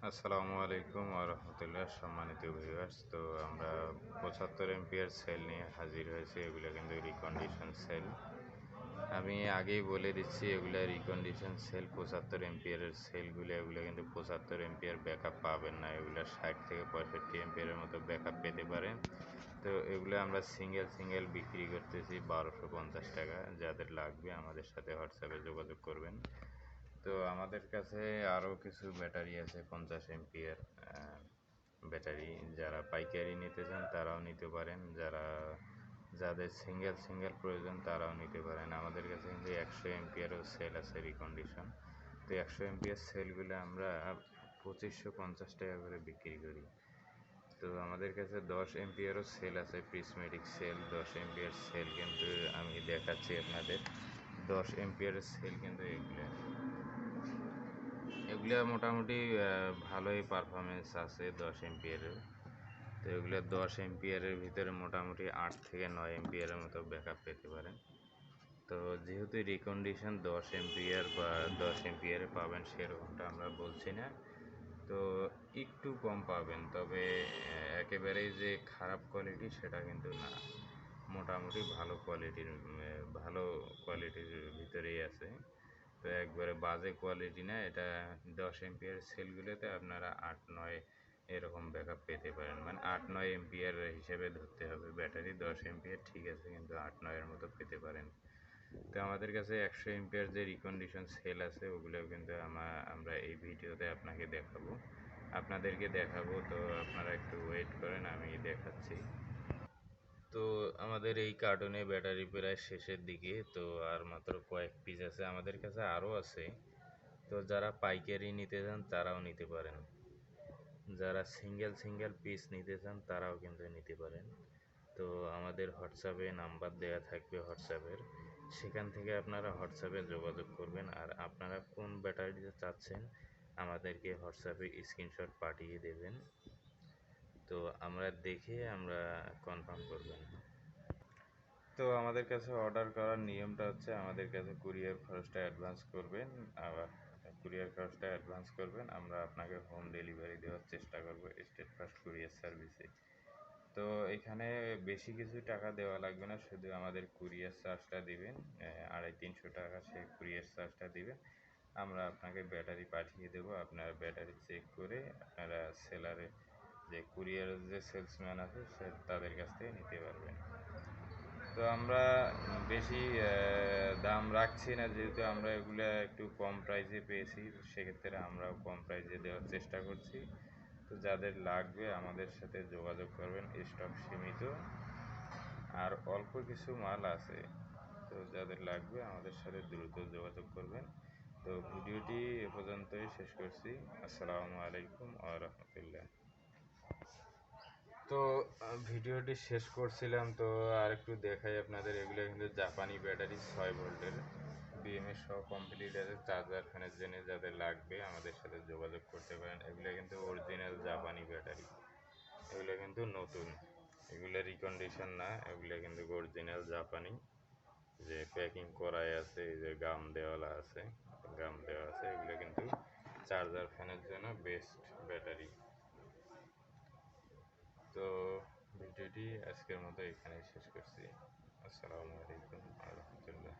আসসালামু আলাইকুম ওয়া রাহমাতুল্লাহ। সম্মানিত ভিউয়ার্স, তো আমরা 75 এম্পিয়ার সেল নিয়ে হাজির হয়েছি। এগুলো কিন্তু রিকন্ডিশন সেল। আমি আগেই বলে দিচ্ছি, এগুলো রিকন্ডিশন সেল। 75 এম্পিয়ারের সেলগুলো, এগুলো কিন্তু 75 এম্পিয়ার ব্যাকআপ পাবেন না। এগুলো 60 থেকে 65 এম্পিয়ারের মতো ব্যাকআপ পেতে পারেন। তো এগুলো আমরা সিঙ্গেল বিক্রি করতেছি 1250 টাকা। যাদের লাগবে আমাদের সাথে হোয়াটসঅ্যাপে যোগাযোগ করবেন। তো আমাদের কাছে আরও কিছু ব্যাটারি আছে 50 এমপিয়ার ব্যাটারি। যারা পাইকারি নিতে চান তারাও নিতে পারেন, যাদের সিঙ্গেল প্রয়োজন তারাও নিতে পারেন। আমাদের কাছে কিন্তু 100 এমপিয়ারও সেল আছে রিকন্ডিশন। তো 100 এমপিয়ার সেলগুলো আমরা 2550 টাকা করে বিক্রি করি। তো আমাদের কাছে 10 এমপিয়ারও সেল আছে, প্রিজমেটিক সেল। 10 এমপিয়ার সেল কিন্তু আমি দেখাচ্ছি আপনাদের। 10 এমপিয়ারের সেল কিন্তু এগুলো মোটামুটি ভালোই পারফরমেন্স আছে 10 এমপিয়ারের। তো এগুলো 10 এমপিয়ারের ভিতরে মোটামুটি 8 থেকে 9 এমপিয়ারের মতো ব্যাকআপ পেতে পারেন। তো যেহেতু রিকন্ডিশন 10 এমপিয়ার বা 10 এমপিয়ারে পাবেন সেরকমটা আমরা বলছি না, তো একটু কম পাবেন। তবে একেবারেই যে খারাপ কোয়ালিটি সেটা কিন্তু না, মোটামুটি ভালো কোয়ালিটির ভিতরেই আছে। তো একবারে বাজে কোয়ালিটি না এটা। 10 এমপিয়ার সেলগুলোতে আপনারা 8-9 এরকম ব্যাকআপ পেতে পারেন। মানে 8-9 এমপিয়ার হিসেবে ধরতে হবে। ব্যাটারি 10 এমপিয়ার ঠিক আছে, কিন্তু 8-9 এর মতো পেতে পারেন। তো আমাদের কাছে 100 এমপিয়ার যে রিকন্ডিশন সেল আছে ওগুলোও কিন্তু আমরা এই ভিডিওতে আপনাদেরকে দেখাবো। তো আপনারা একটু ওয়েট করেন, আমি দেখাচ্ছি। তো আমাদের এই কার্টুনে ব্যাটারি প্রায় শেষের দিকে, তো আর মাত্র কয়েক পিস আছে। আমাদের কাছে আরও আছে। তো যারা পাইকারি নিতে চান তারাও নিতে পারেন, যারা সিঙ্গেল পিস নিতে চান তারাও কিন্তু নিতে পারেন। তো আমাদের হোয়াটসঅ্যাপে নাম্বার দেওয়া থাকবে হোয়াটসঅ্যাপের, সেখান থেকে আপনারা হোয়াটসঅ্যাপে যোগাযোগ করবেন। আর আপনারা কোন ব্যাটারিটা চাচ্ছেন আমাদেরকে হোয়াটসঅ্যাপে স্ক্রিনশট পাঠিয়ে দেবেন। তো আমরা কনফার্ম করবেন। তো আমাদের কাছে অর্ডার করার নিয়মটা হচ্ছে, আমাদের কাছে কুরিয়ার খরচটা অ্যাডভান্স করবেন। আমরা আপনাকে হোম ডেলিভারি দেওয়ার চেষ্টা করব স্টেট ফার্স্ট কুরিয়ার সার্ভিসে। তো এখানে বেশি কিছু টাকা দেওয়া লাগবে না, শুধু আমাদের কুরিয়ার চার্জটা দিবেন। 250-300 টাকা সেই কুরিয়ার চার্জটা দিবেন। আমরা আপনাকে ব্যাটারি পাঠিয়ে দেবো। আপনার ব্যাটারি চেক করে আপনারা যে কুরিয়ারের যে সেলসম্যান আছে তাদের কাছ থেকে নিতে পারবেন। তো আমরা বেশি দাম রাখছি না, যেহেতু আমরা এগুলো একটু কম প্রাইসে পেয়েছি, সেক্ষেত্রে আমরাও কম প্রাইসে দেওয়ার চেষ্টা করছি। তো যাদের লাগবে আমাদের সাথে যোগাযোগ করবেন, স্টক সীমিত আর অল্প কিছু মাল আছে। তো যাদের লাগবে আমাদের সাথে দ্রুত যোগাযোগ করবেন। তো ভিডিওটি এ পর্যন্তই শেষ করছি। আসসালামু আলাইকুম ওয়া রাহমাতুল্লাহ। তো ভিডিওটি শেষ করছিলাম, তো আর একটু দেখাই আপনাদের। এগুলো কিন্তু জাপানি ব্যাটারি 6 ভোল্টের বিএমএস সহ কমপ্লিট আছে। চার্জার ফ্যানের জন্য যাদের লাগবে আমাদের সাথে যোগাযোগ করতে পারেন। এগুলো কিন্তু অরিজিনাল জাপানি ব্যাটারি, এগুলো কিন্তু নতুন, এগুলো রিকন্ডিশন না, এগুলো কিন্তু অরিজিনাল জাপানি। যে প্যাকিং করাই আছে, এই যে গাম দেওয়া আছে, এগুলো কিন্তু চার্জার ফ্যানের জন্য বেস্ট ব্যাটারি। তো ভিডিওটি আজকের মতো এখানেই শেষ করছি। আসসালামু আলাইকুম ওয়া রাহমাতুল্লাহ।